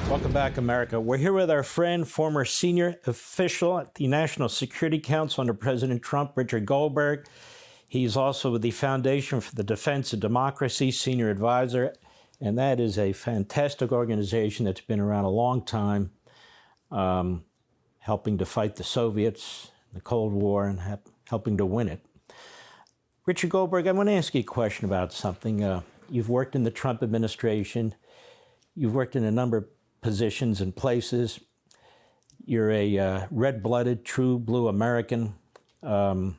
Welcome back, America. We're here with our friend, former senior official at the National Security Council under President Trump, Richard Goldberg. He's also with the Foundation for the Defense of Democracies, senior advisor, and that is a fantastic organization that's been around a long time, helping to fight the Soviets, the Cold War, and helping to win it. Richard Goldberg, I want to ask you a question about something. You've worked in the Trump administration. You've worked in a number of positions and places. You're a red-blooded, true blue American. And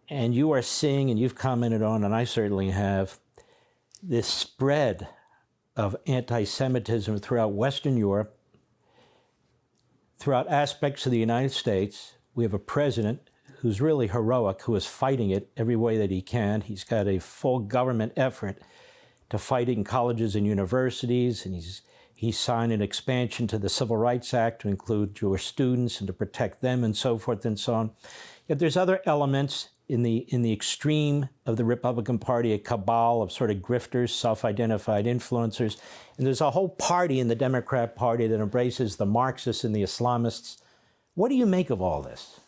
you are seeing, and you've commented on, and I certainly have, this spread of anti-Semitism throughout Western Europe, throughout aspects of the United States. We have a president who's really heroic, who is fighting it every way that he can. He's got a full government effort to fight it in colleges and universities, and he's signed an expansion to the Civil Rights Act to include Jewish students and to protect them and so forth and so on. Yet there's other elements in the extreme of the Republican Party, a cabal of sort of grifters, self-identified influencers. And there's a whole party in the Democrat Party that embraces the Marxists and the Islamists. What do you make of all this?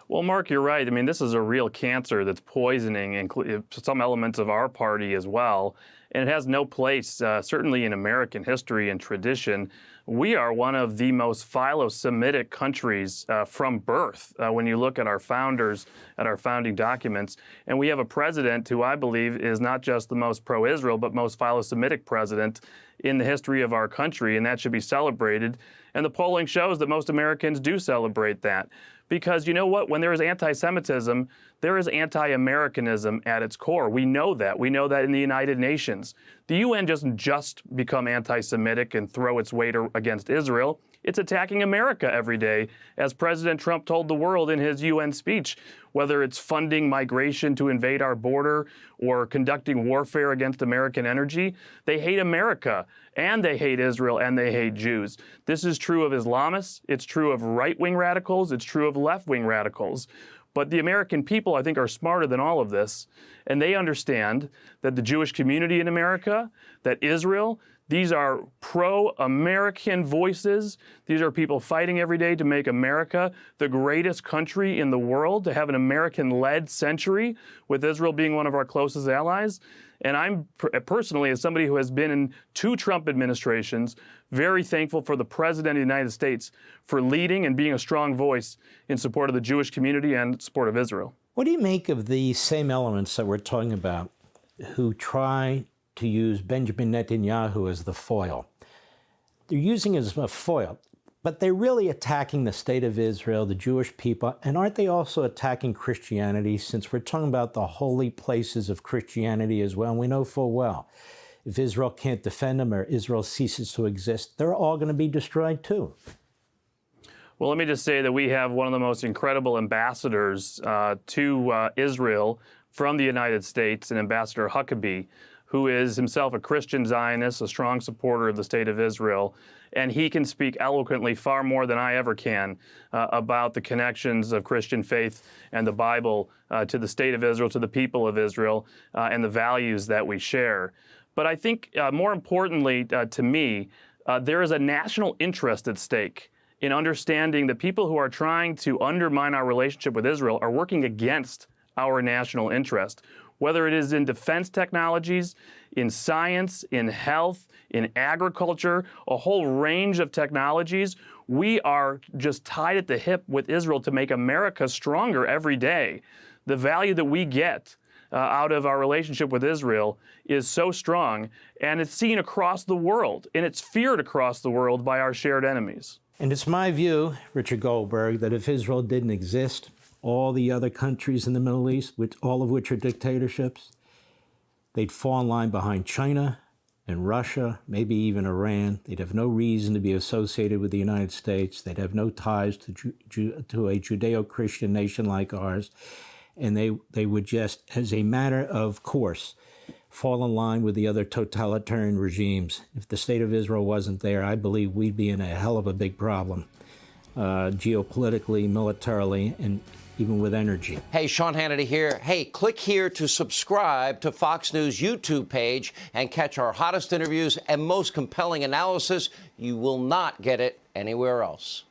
Well, Mark, you're right. I mean, this is a real cancer that's poisoning some elements of our party as well. And it has no place, certainly in American history and tradition. We are one of the most philo-Semitic countries from birth when you look at our founders, at our founding documents. And we have a president who I believe is not just the most pro-Israel, but most philo-Semitic president in the history of our country, and that should be celebrated. And the polling shows that most Americans do celebrate that. Because you know what? When there is anti-Semitism, there is anti-Americanism at its core. We know that. We know that in the United Nations. The UN doesn't just become anti-Semitic and throw its weight against Israel. It's attacking America every day, as President Trump told the world in his UN speech, whether it's funding migration to invade our border or conducting warfare against American energy. They hate America, and they hate Israel, and they hate Jews. This is true of Islamists. It's true of right-wing radicals. It's true of left-wing radicals. But the American people, I think, are smarter than all of this, and they understand that the Jewish community in America, that Israel, these are pro-American voices. These are people fighting every day to make America the greatest country in the world, to have an American-led century, with Israel being one of our closest allies. And I'm personally, as somebody who has been in 2 Trump administrations, very thankful for the President of the United States for leading and being a strong voice in support of the Jewish community and support of Israel. What do you make of the same elements that we're talking about who try to use Benjamin Netanyahu as the foil? They're using it as a foil, but they're really attacking the state of Israel, the Jewish people, and aren't they also attacking Christianity, since we're talking about the holy places of Christianity as well? And we know full well, if Israel can't defend them or Israel ceases to exist, they're all going to be destroyed too. Well, let me just say that we have one of the most incredible ambassadors to Israel from the United States, and Ambassador Huckabee, who is himself a Christian Zionist, a strong supporter of the state of Israel. And he can speak eloquently far more than I ever can about the connections of Christian faith and the Bible to the state of Israel, to the people of Israel, and the values that we share. But I think more importantly to me, there is a national interest at stake in understanding that people who are trying to undermine our relationship with Israel are working against our national interest. Whether it is in defense technologies, in science, in health, in agriculture, a whole range of technologies, we are just tied at the hip with Israel to make America stronger every day. The value that we get out of our relationship with Israel is so strong, and it's seen across the world, and it's feared across the world by our shared enemies. And it's my view, Richard Goldberg, that if Israel didn't exist, all the other countries in the Middle East, all of which are dictatorships, they'd fall in line behind China and Russia, maybe even Iran. They'd have no reason to be associated with the United States. They'd have no ties to a Judeo-Christian nation like ours. And they would just, as a matter of course, fall in line with the other totalitarian regimes. If the state of Israel wasn't there, I believe we'd be in a hell of a big problem, geopolitically, militarily, and even with energy. Hey, Sean Hannity here. Hey, click here to subscribe to Fox News YouTube page and catch our hottest interviews and most compelling analysis. You will not get it anywhere else.